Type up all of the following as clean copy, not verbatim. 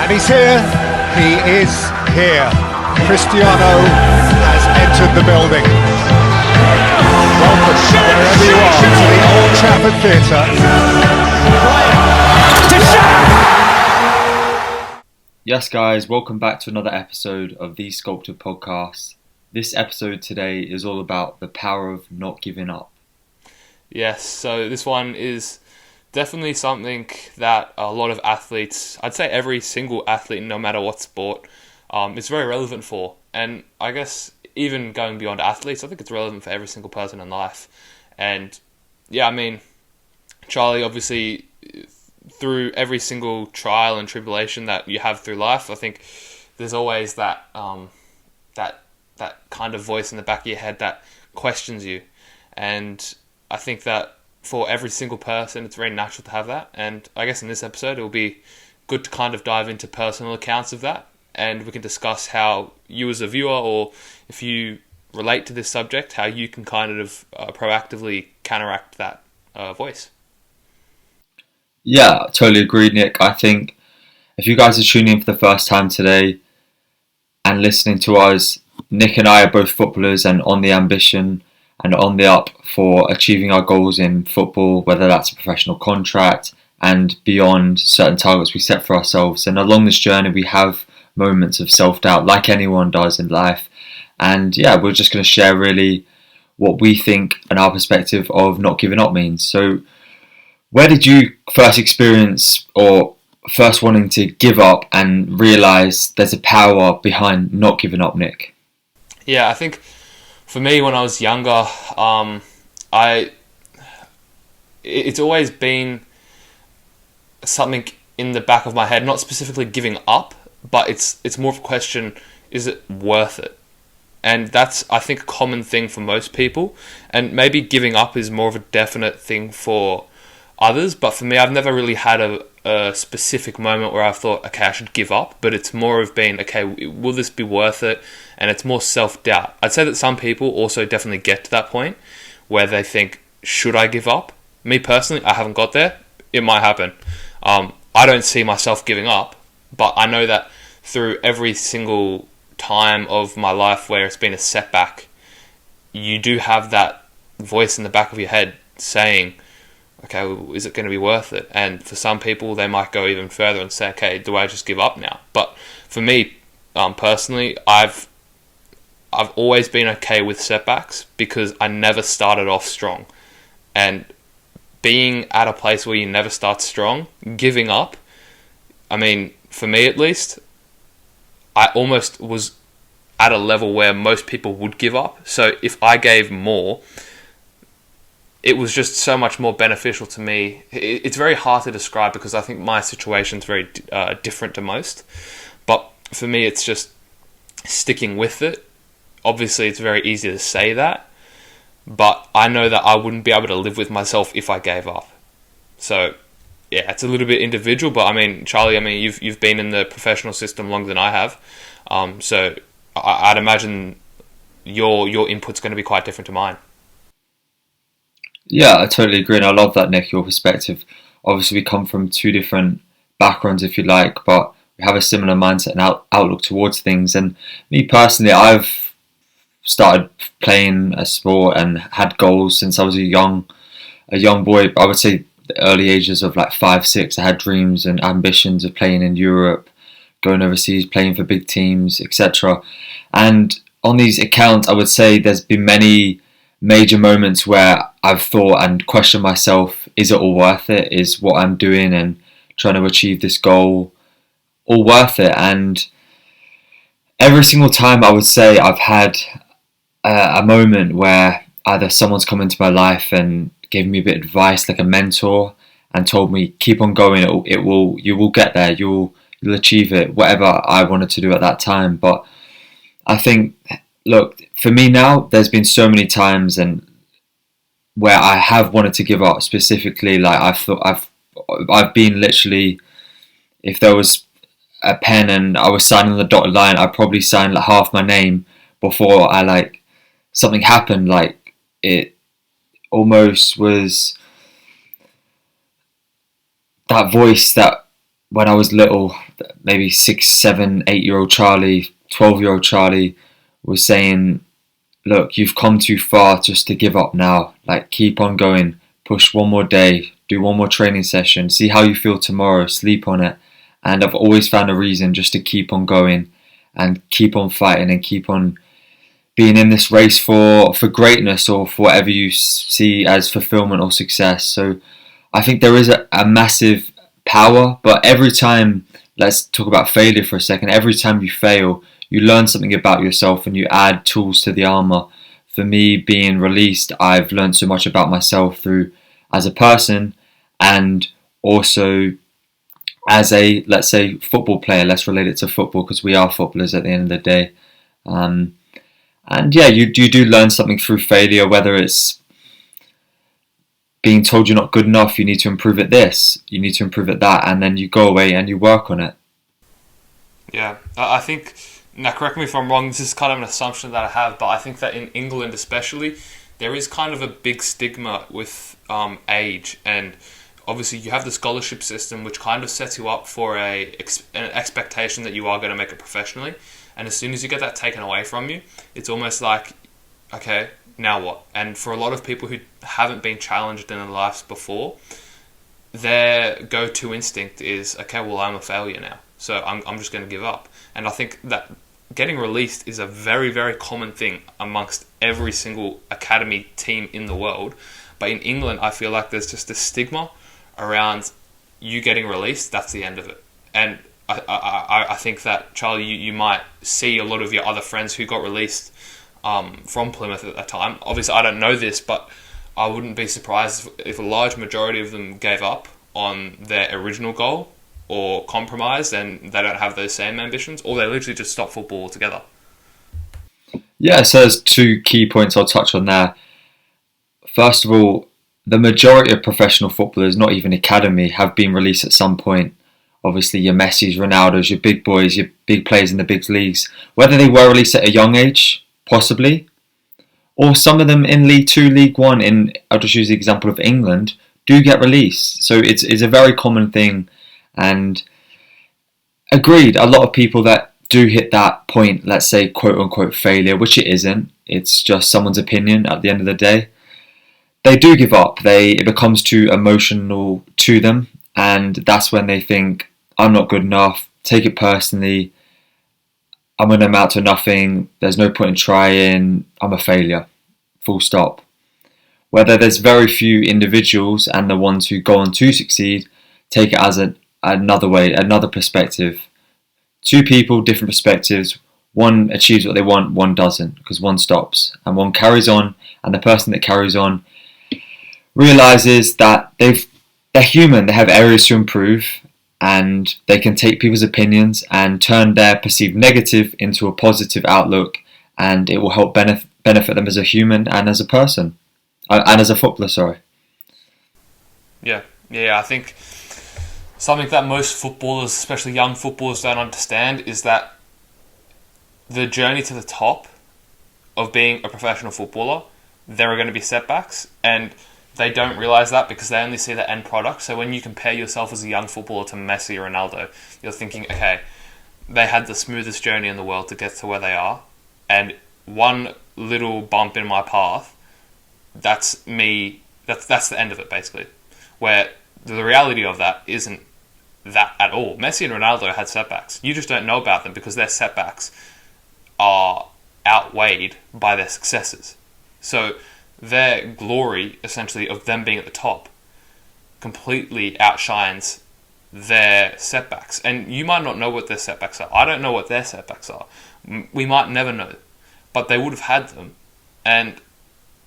And he's here. He is here. Cristiano has entered the building. Welcome, wherever you are, to the Old Trafford Theatre. Yes, guys, welcome back to another episode of the Sculpted podcast. This episode today is all about the power of not giving up. Yes, so this one is definitely something that a lot of athletes, I'd say every single athlete, no matter what sport, is very relevant for. And I guess even going beyond athletes, I think it's relevant for every single person in life. And yeah, I mean, Charlie, obviously, through every single trial and tribulation that you have through life, I think there's always that that kind of voice in the back of your head that questions you. And I think that for every single person, it's very natural to have that. And I guess in this episode, it will be good to kind of dive into personal accounts of that. And we can discuss how you as a viewer, or if you relate to this subject, how you can kind of proactively counteract that voice. Yeah, totally agree, Nick. I think if you guys are tuning in for the first time today and listening to us, Nick and I are both footballers and on the ambition and on the up for achieving our goals in football, whether that's a professional contract and beyond certain targets we set for ourselves. And along this journey, we have moments of self-doubt, like anyone does in life. And yeah, we're just going to share really what we think and our perspective of not giving up means. So where did you first experience or first wanting to give up and realise there's a power behind not giving up, Nick? Yeah, I think for me, when I was younger, it's always been something in the back of my head, not specifically giving up, but it's more of a question, is it worth it? And that's, I think, a common thing for most people. And maybe giving up is more of a definite thing for others. But for me, I've never really had a specific moment where I've thought, okay, I should give up. But it's more of being, okay, will this be worth it? And it's more self-doubt. I'd say that some people also definitely get to that point where they think, should I give up? Me personally, I haven't got there. It might happen. I don't see myself giving up, but I know that through every single time of my life where it's been a setback, you do have that voice in the back of your head saying, okay, is it going to be worth it? And for some people, they might go even further and say, okay, do I just give up now? But for me, personally, I've always been okay with setbacks because I never started off strong. And being at a place where you never start strong, giving up, I mean, for me at least, I almost was at a level where most people would give up. So if I gave more, it was just so much more beneficial to me. It's very hard to describe because I think my situation's very different to most. But for me, it's just sticking with it. Obviously, it's very easy to say that, but I know that I wouldn't be able to live with myself if I gave up. So yeah, it's a little bit individual, but I mean, Charlie, you've been in the professional system longer than I have, so I'd imagine your input's going to be quite different to mine. Yeah, I totally agree, and I love that, Nick, your perspective. Obviously, we come from two different backgrounds, if you like, but we have a similar mindset and outlook towards things. And me personally, I've started playing a sport and had goals since I was a young boy. I would say the early ages of like 5, 6. I had dreams and ambitions of playing in Europe, going overseas, playing for big teams, etc. And on these accounts, I would say there's been many major moments where I've thought and questioned myself, is it all worth it? Is what I'm doing and trying to achieve this goal all worth it? And every single time I would say I've had a moment where either someone's come into my life and gave me a bit of advice, like a mentor, and told me, keep on going, you will get there, you'll achieve it, whatever I wanted to do at that time. But I think, look, for me now, there's been so many times and where I have wanted to give up. Specifically, like I've been literally, if there was a pen and I was signing the dotted line, I'd probably sign like half my name before something happened. Like it almost was that voice that when I was little, maybe 6, 7, 8-year-old Charlie, 12-year-old Charlie was saying, look, you've come too far just to give up now. Like, keep on going, push one more day, do one more training session, see how you feel tomorrow, sleep on it. And I've always found a reason just to keep on going and keep on fighting and keep on being in this race for greatness or for whatever you see as fulfillment or success. So I think there is a massive power, but every time, let's talk about failure for a second, every time you fail, you learn something about yourself and you add tools to the armor. For me, being released, I've learned so much about myself through as a person and also as a, let's say, football player. Let's relate it to football because we are footballers at the end of the day. And yeah, you do learn something through failure, whether it's being told you're not good enough, you need to improve at this, you need to improve at that, and then you go away and you work on it. Yeah, I think, now correct me if I'm wrong, this is kind of an assumption that I have, but I think that in England especially, there is kind of a big stigma with age, and obviously you have the scholarship system which kind of sets you up for an expectation that you are going to make it professionally, and as soon as you get that taken away from you, it's almost like, okay, now what? And for a lot of people who haven't been challenged in their lives before, their go-to instinct is, okay, well, I'm a failure now, so I'm just going to give up. And I think that getting released is a very, very common thing amongst every single academy team in the world. But in England, I feel like there's just a stigma around you getting released, that's the end of it. And I think that, Charlie, you might see a lot of your other friends who got released from Plymouth at that time. Obviously, I don't know this, but I wouldn't be surprised if a large majority of them gave up on their original goal or compromised and they don't have those same ambitions, or they literally just stop football altogether. Yeah, so there's 2 key points I'll touch on there. First of all, the majority of professional footballers, not even academy, have been released at some point. Obviously, your Messis, Ronaldos, your big boys, your big players in the big leagues. Whether they were released at a young age, possibly, or some of them in League 2, League 1, I'll just use the example of England, do get released. So it's a very common thing. And agreed, a lot of people that do hit that point, let's say, quote unquote failure, which it isn't, it's just someone's opinion at the end of the day, they do give up. It becomes too emotional to them, and that's when they think, I'm not good enough, take it personally, I'm going to amount to nothing, there's no point in trying, I'm a failure, full stop. Whether there's very few individuals and the ones who go on to succeed take it as another way, another perspective. 2 people, different perspectives. One achieves what they want, one doesn't, because one stops and one carries on, and the person that carries on realizes that they're human, they have areas to improve, and they can take people's opinions and turn their perceived negative into a positive outlook, and it will help benefit them as a human and as a person, and as a footballer, sorry. Yeah, I think something that most footballers, especially young footballers, don't understand is that the journey to the top of being a professional footballer, there are going to be setbacks, and they don't realise that because they only see the end product. So when you compare yourself as a young footballer to Messi or Ronaldo, you're thinking, okay, they had the smoothest journey in the world to get to where they are, and one little bump in my path, that's me, that's the end of it, basically. Where the reality of that isn't that at all. Messi and Ronaldo had setbacks. You just don't know about them because their setbacks are outweighed by their successes. So their glory, essentially, of them being at the top completely outshines their setbacks. And you might not know what their setbacks are. I don't know what their setbacks are. We might never know. But they would have had them. And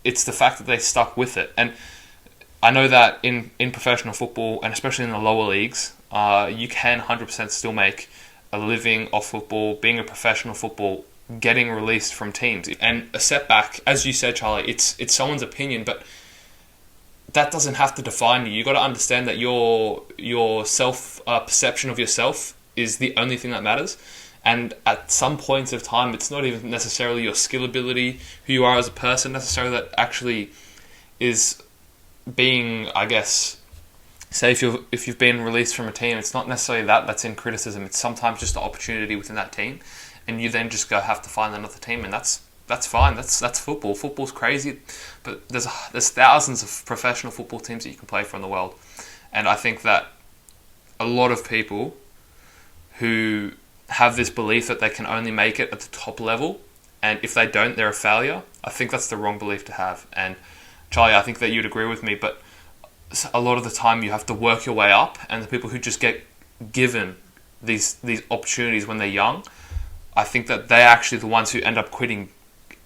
it's the fact that they stuck with it. And I know that in professional football, and especially in the lower leagues, you can 100% still make a living off football, being a professional football, getting released from teams. And a setback, as you said, Charlie, it's someone's opinion, but that doesn't have to define you. You got to understand that your self perception of yourself is the only thing that matters. And at some points of time, it's not even necessarily your skill ability, who you are as a person necessarily, that actually is being, I guess, say if you've been released from a team, it's not necessarily that's in criticism. It's sometimes just an opportunity within that team, and you then just have to find another team, and that's fine. That's football. Football's crazy, but there's thousands of professional football teams that you can play for in the world, and I think that a lot of people who have this belief that they can only make it at the top level, and if they don't, they're a failure. I think that's the wrong belief to have. And Charlie, I think that you'd agree with me, but a lot of the time you have to work your way up, and the people who just get given these opportunities when they're young, I think that they're actually the ones who end up quitting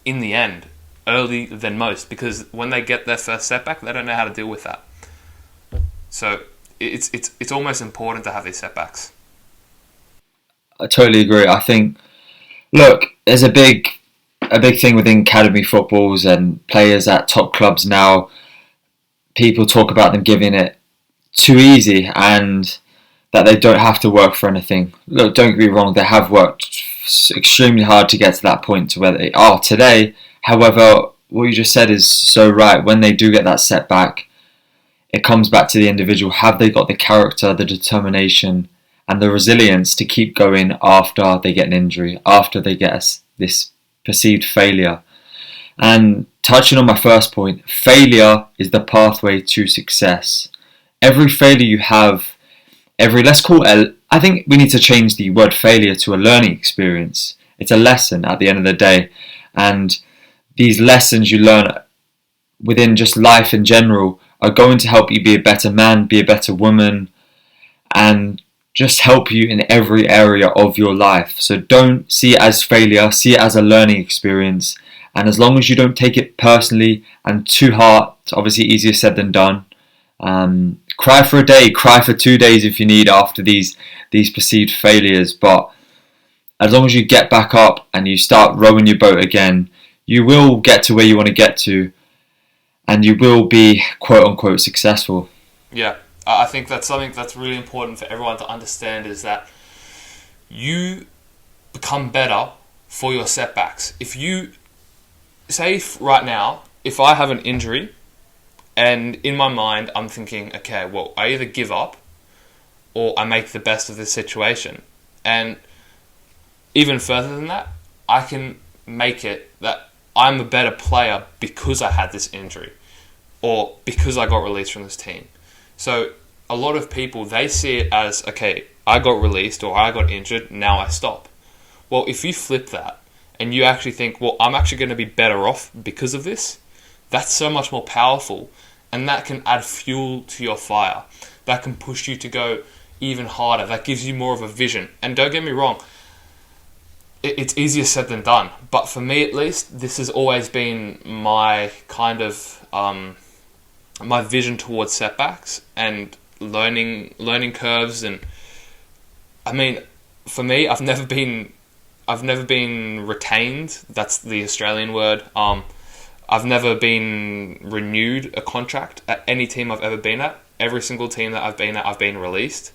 in the end early than most, because when they get their first setback, they don't know how to deal with that. So it's almost important to have these setbacks. I totally agree. I think, look, there's a big thing within academy footballs and players at top clubs now. People talk about them giving it too easy and that they don't have to work for anything. Look, don't get me wrong, they have worked extremely hard to get to that point to where they are today. However, what you just said is so right. When they do get that setback, it comes back to the individual. Have they got the character, the determination, and the resilience to keep going after they get an injury, after they get this perceived failure? And touching on my first point, failure is the pathway to success. Every failure you have, let's call it, I think we need to change the word failure to a learning experience. It's a lesson at the end of the day. And these lessons you learn within just life in general are going to help you be a better man, be a better woman, and just help you in every area of your life. So don't see it as failure, see it as a learning experience. And as long as you don't take it personally and too hard, it's obviously easier said than done. Cry for a day, cry for 2 days if you need after these perceived failures. But as long as you get back up and you start rowing your boat again, you will get to where you want to get to, and you will be quote unquote successful. Yeah, I think that's something that's really important for everyone to understand, is that you become better for your setbacks. If you say right now, if I have an injury and in my mind I'm thinking, okay, well, I either give up or I make the best of this situation. And even further than that, I can make it that I'm a better player because I had this injury or because I got released from this team. So a lot of people, they see it as, okay, I got released or I got injured, now I stop. Well, if you flip that and you actually think, well, I'm actually going to be better off because of this, that's so much more powerful, and that can add fuel to your fire. That can push you to go even harder. That gives you more of a vision. And don't get me wrong, it's easier said than done. But for me, at least, this has always been my kind of my vision towards setbacks and learning curves. And I mean, for me, I've never been retained. That's the Australian word. I've never been renewed a contract at any team I've ever been at. Every single team that I've been at, I've been released.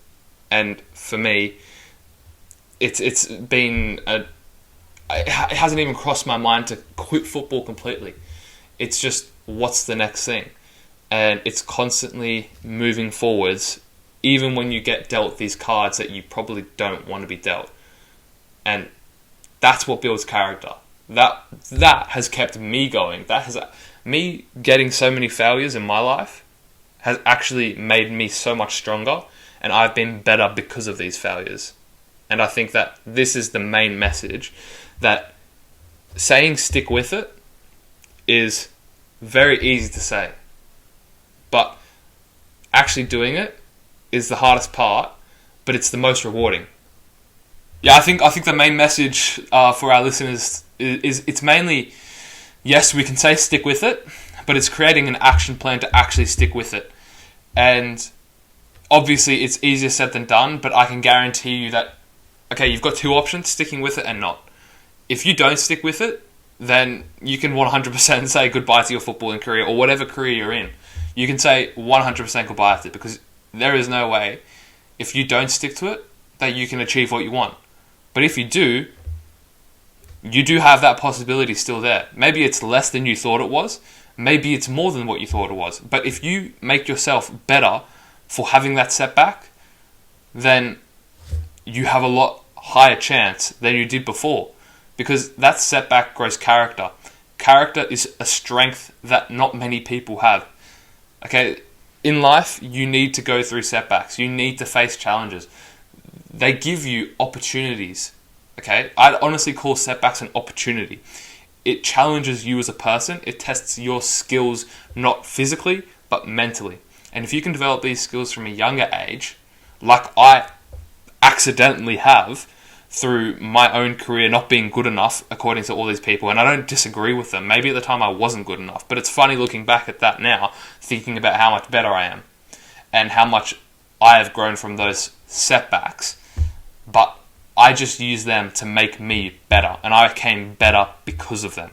And for me, it hasn't even crossed my mind to quit football completely. It's just, what's the next thing? And it's constantly moving forwards, even when you get dealt these cards that you probably don't want to be dealt. And that's what builds character. That has kept me going. That has me getting so many failures in my life has actually made me so much stronger, and I've been better because of these failures. And I think that this is the main message, that saying stick with it is very easy to say, but actually doing it is the hardest part, but it's the most rewarding. Yeah, I think the main message for our listeners is it's mainly, yes, we can say stick with it, but it's creating an action plan to actually stick with it. And obviously it's easier said than done, but I can guarantee you that, okay, you've got two options, sticking with it and not. If you don't stick with it, then you can 100% say goodbye to your footballing career or whatever career you're in. You can say 100% goodbye to it, because there is no way, if you don't stick to it, that you can achieve what you want. But if you do have that possibility still there. Maybe it's less than you thought it was. Maybe it's more than what you thought it was. But if you make yourself better for having that setback, then you have a lot higher chance than you did before, because that setback grows character. Character is a strength that not many people have. Okay, in life, you need to go through setbacks. You need to face challenges. They give you opportunities. Okay, I'd honestly call setbacks an opportunity. It challenges you as a person. It tests your skills, not physically, but mentally. And if you can develop these skills from a younger age, like I accidentally have through my own career not being good enough according to all these people, and I don't disagree with them. Maybe at the time I wasn't good enough, but it's funny looking back at that now, thinking about how much better I am and how much I have grown from those setbacks. But I just used them to make me better, and I became better because of them.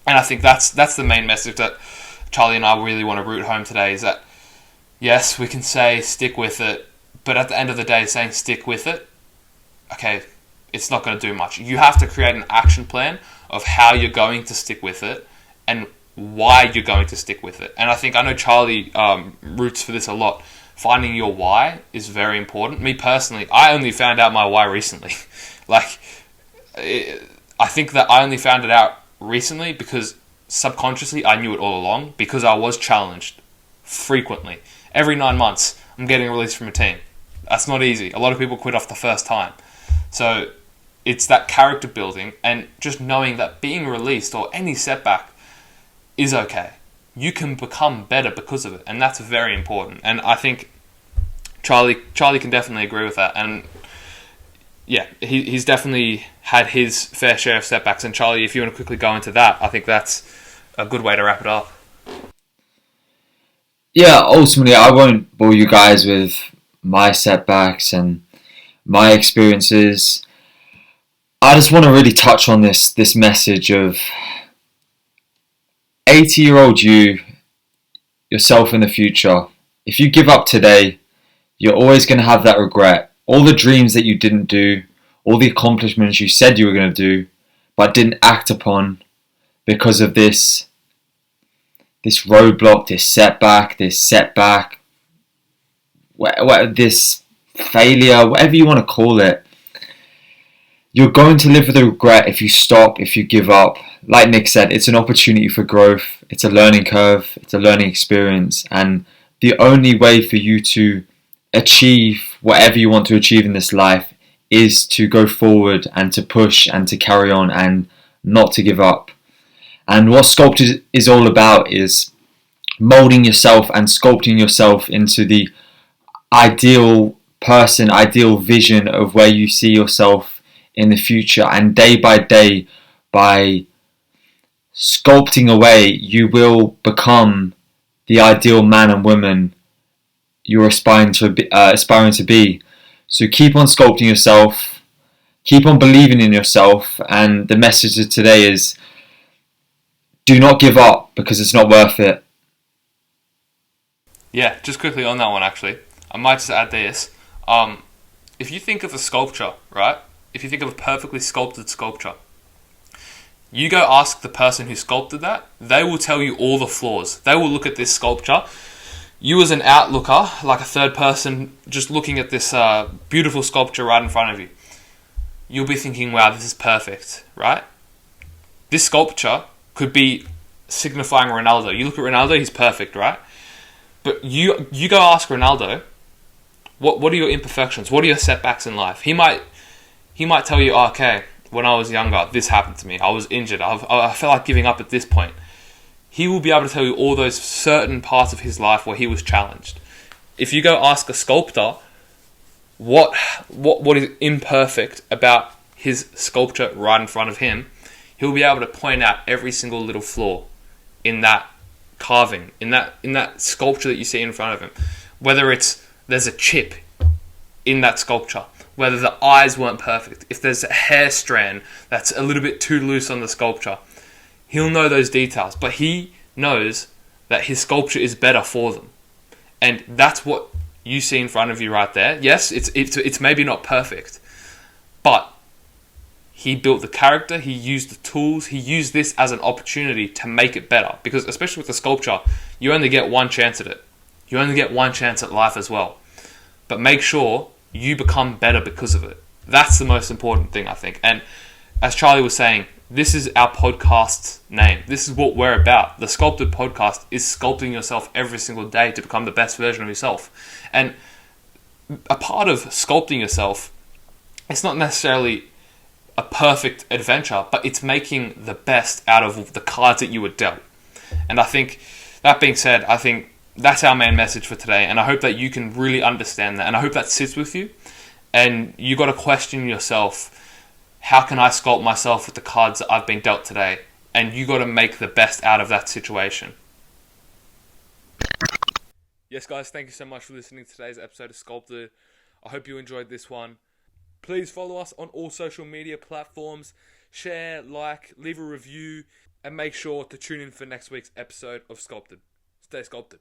And I think that's the main message that Charlie and I really want to root home today, is that yes, we can say stick with it, but at the end of the day, saying stick with it, okay, it's not going to do much. You have to create an action plan of how you're going to stick with it and why you're going to stick with it. And I know Charlie roots for this a lot. Finding your why is very important. Me personally, I only found out my why recently. I think that I only found it out recently because subconsciously I knew it all along, because I was challenged frequently. Every 9 months, I'm getting released from a team. That's not easy. A lot of people quit off the first time. So it's that character building and just knowing that being released or any setback is okay. You can become better because of it, and that's very important. And I think Charlie can definitely agree with that. And yeah, he's definitely had his fair share of setbacks. And Charlie, if you want to quickly go into that, I think that's a good way to wrap it up. Yeah, ultimately, I won't bore you guys with my setbacks and my experiences. I just want to really touch on this message of 80-year-old you, yourself in the future. If you give up today, you're always going to have that regret. All the dreams that you didn't do, all the accomplishments you said you were going to do, but didn't act upon because of this roadblock, this setback, this failure, whatever you want to call it. You're going to live with the regret if you stop, if you give up. Like Nick said, it's an opportunity for growth. It's a learning curve. It's a learning experience. And the only way for you to achieve whatever you want to achieve in this life is to go forward and to push and to carry on and not to give up. And what Sculpted is all about is molding yourself and sculpting yourself into the ideal person, ideal vision of where you see yourself in the future. And day by day, by sculpting away, you will become the ideal man and woman you're aspiring to be. So keep on sculpting yourself, keep on believing in yourself, and the message of today is do not give up, because it's not worth it. Yeah, just quickly on that one actually, I might just add this. If you think of a sculpture, right? If you think of a perfectly sculpted sculpture, you go ask the person who sculpted that, they will tell you all the flaws. They will look at this sculpture. You as an outlooker, like a third person, just looking at this beautiful sculpture right in front of you, you'll be thinking, wow, this is perfect, right? This sculpture could be signifying Ronaldo. You look at Ronaldo, he's perfect, right? But you go ask Ronaldo, what are your imperfections? What are your setbacks in life? He might tell you, oh, okay, when I was younger, this happened to me. I was injured. I felt like giving up at this point. He will be able to tell you all those certain parts of his life where he was challenged. If you go ask a sculptor what is imperfect about his sculpture right in front of him, he'll be able to point out every single little flaw in that carving, in that sculpture that you see in front of him. Whether it's there's a chip in that sculpture, whether the eyes weren't perfect, if there's a hair strand that's a little bit too loose on the sculpture, he'll know those details. But he knows that his sculpture is better for them. And that's what you see in front of you right there. Yes, it's maybe not perfect, but he built the character, he used the tools, he used this as an opportunity to make it better. Because especially with the sculpture, you only get one chance at it. You only get one chance at life as well. But make sure you become better because of it. That's the most important thing, I think. And as Charlie was saying, this is our podcast's name. This is what we're about. The Sculpted podcast is sculpting yourself every single day to become the best version of yourself. And a part of sculpting yourself, it's not necessarily a perfect adventure, but it's making the best out of the cards that you were dealt. And I think, that being said, I think that's our main message for today. And I hope that you can really understand that. And I hope that sits with you. And you got to question yourself, how can I sculpt myself with the cards that I've been dealt today? And you got to make the best out of that situation. Yes, guys, thank you so much for listening to today's episode of Sculpted. I hope you enjoyed this one. Please follow us on all social media platforms. Share, like, leave a review, and make sure to tune in for next week's episode of Sculpted. Stay sculpted.